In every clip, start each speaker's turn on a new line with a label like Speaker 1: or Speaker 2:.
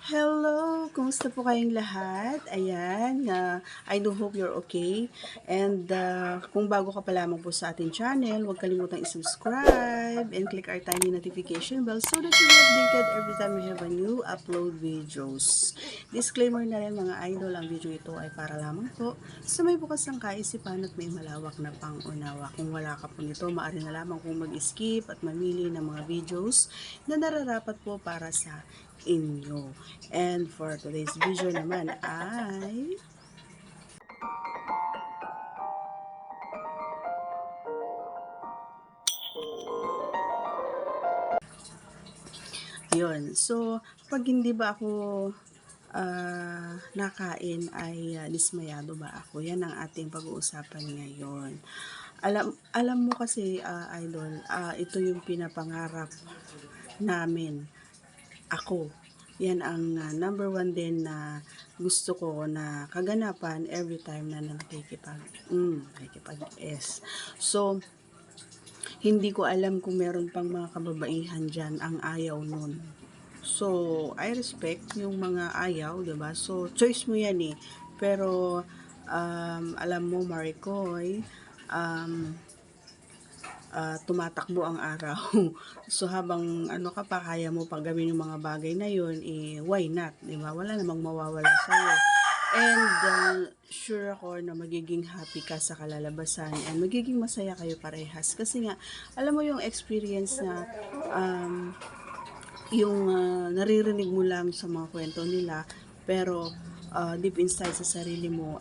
Speaker 1: Hello! Kumusta po kayong lahat? Ayan, I do hope you're okay. And kung bago ka pa lamang po sa ating channel, huwag kalimutang i-subscribe and click our tiny notification bell so that you'll be updated every time we have a new upload videos. Disclaimer na rin mga idol, ang video ito ay para lamang po sa may bukas ng kaisipan at may malawak na pangunawa. Kung wala ka po nito, maaari na lamang kung mag-skip at mamili ng mga videos na nararapat po para sa inyo. And for today's video naman ay yun. So, pag hindi ba ako nakain ay dismayado ba ako? Yan ang ating pag-uusapan ngayon. Alam mo kasi, idol, ito yung pinapangarap namin. Ako, yan ang number one din na gusto ko na kaganapan every time na nakikipag-S. So, hindi ko alam kung meron pang mga kababaihan dyan ang ayaw nun. So, I respect yung mga ayaw, diba? So, choice mo yan eh. Pero, alam mo, Maricoy, tumatakbo ang araw. So habang ka pa, kaya mo pang gawin yung mga bagay na yun, why not? Diba? Wala namang mawawala sa'yo. And sure ako na magiging happy ka sa kalalabasan and magiging masaya kayo parehas. Kasi nga, alam mo yung experience na yung naririnig mo lang sa mga kwento nila, pero deep inside sa sarili mo,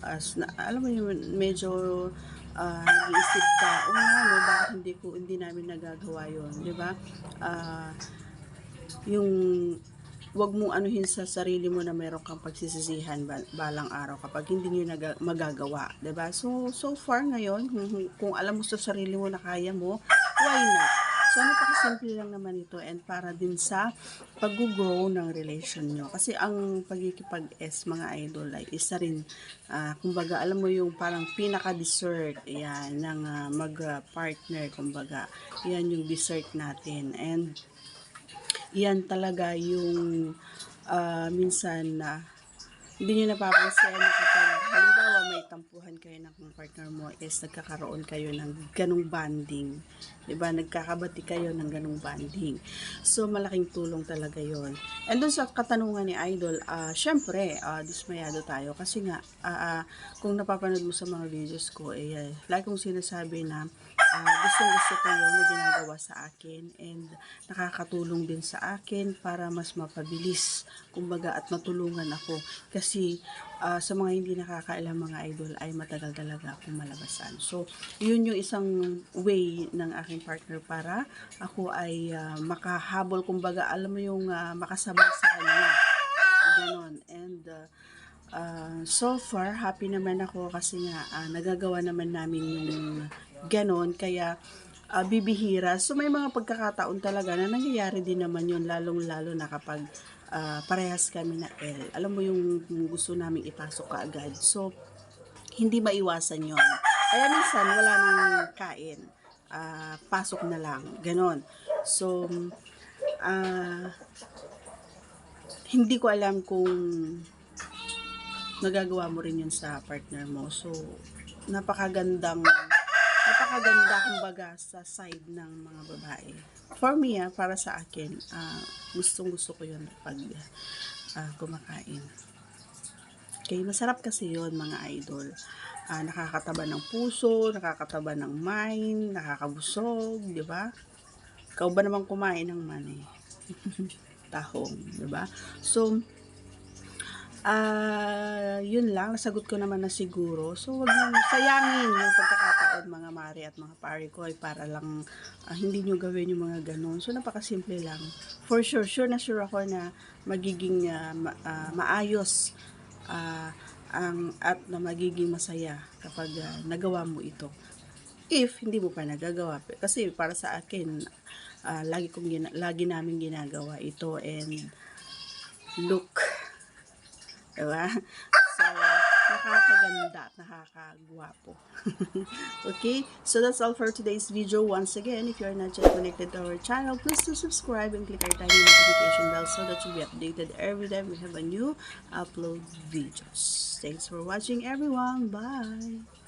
Speaker 1: alam mo yung medyo nag-iisip ka, bakit hindi namin nagagawa yon, di ba? Yung wag mong anuhin sa sarili mo na meron kang pagsisisihan balang araw kapag hindi niyo magagawa, 'di ba? So far ngayon, kung alam mo sa sarili mo na kaya mo, why not? So napakasimple lang naman ito, and para din sa pag-grow ng relation nyo. Kasi ang pagkikipag-S mga idol ay isa rin, kumbaga alam mo yung parang pinaka-dessert yan ng mag-partner, kumbaga yan yung dessert natin. And yan talaga yung minsan na hindi nyo napapansin na kapag halimbawa may tampuhan kayo ng partner mo is nagkakaroon kayo ng ganong bonding, diba? Nagkakabati kayo ng ganong bonding. So malaking tulong talaga yon. And dun sa katanungan ni Idol, syempre dismayado tayo kasi nga kung napapanood mo sa mga videos ko, like kong sinasabi na gusto ko yun na ginagawa sa akin, and nakakatulong din sa akin para mas mapabilis, kumbaga, at matulungan ako. Kasi sa mga hindi nakakaalam mga idol ay matagal talaga akong malabasan. So, yun yung isang way ng aking partner para ako ay makahabol, kumbaga, alam mo yung makasabay sa kanya. Ganon. And so far, happy naman ako kasi nga nagagawa naman namin yung ganon, kaya bibihira. So may mga pagkakataon talaga na nangyayari din naman yun, lalong-lalo na kapag parehas kami na L. Alam mo yung gusto namin ipasok kaagad. So, hindi maiwasan yun. Kaya minsan, wala nang kain. Pasok na lang. Ganon. So, hindi ko alam kung nagagawa mo rin yun sa partner mo. So, napakaganda kumbaga sa side ng mga babae. For me, para sa akin, gusto ko yun pag kumakain. Okay, masarap kasi yun mga idol. Nakakataba ng puso, nakakataba ng mind, nakakabusog, di ba? Ikaw ba naman kumain ng mani? Tahong, di ba? So, yun lang, nasagot ko naman na siguro. So, wag nyo sayangin yung pagkakataon mga mari at mga pari ko ay para lang hindi nyo gawin yung mga ganun. So, napakasimple lang. For sure na sure ako na magiging maayos at na magiging masaya kapag nagawa mo ito. If hindi mo pa nagagawa. Kasi para sa akin, lagi namin ginagawa ito, and look, diba? So, nakakaganda at nakakagwapo. Okay, so that's all for today's video. Once again, if you are not yet connected to our channel, please do subscribe and click our tiny notification bell so that you'll be updated every time we have a new upload videos. Thanks for watching, everyone. Bye!